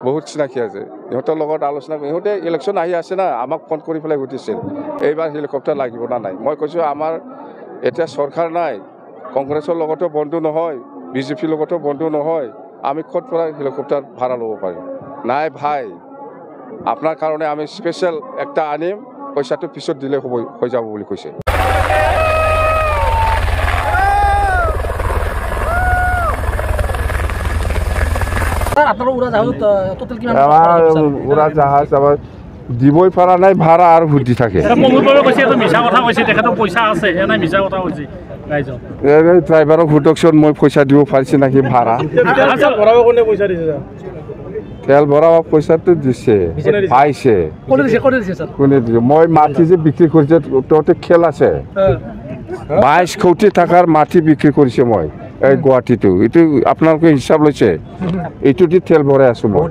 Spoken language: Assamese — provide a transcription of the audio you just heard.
বহুত চিনাকি আছে ইহঁতৰ লগত আলোচনা ইহঁতে ইলেকশ্যন আহি আছে না আমাক ফোন কৰি পেলাই সুধিছিল এইবাৰ হেলিকপ্টাৰ লাগিব না নাই মই কৈছোঁ আমাৰ এতিয়া চৰকাৰ নাই কংগ্ৰেছৰ লগতো বন্ধু নহয় বিজেপিৰ লগতো বন্ধু নহয় আমি ক'ত পৰা হেলিকপ্টাৰ ভাড়া ল'ব পাৰিম নাই ভাই আপোনাৰ কাৰণে আমি স্পেচিয়েল একটা আনিম পইচাটো পিছত দিলে হৈ যাব বুলি কৈছে উড়াজাহাজ আবার দিবই পারা নাই ভাড়া আর ভুটি থাকে ড্রাইভারক সুধকচোন মই পইচা দিব পাৰিছে নাকি ভাড়া তেল ভৰাব পইচাটো দিছে পাইছে কোনে দিছে মই মাটি যে বিক্ৰী কৰিছে তহঁতে খেল আছে 22 কোটি টাকাৰ মাটি বিক্ৰী কৰিছে মই এই গুৱাহাটীটো এইটো আপোনালোকে হিচাপ লৈছে এইটো দি তেল ভৰাই আছো মই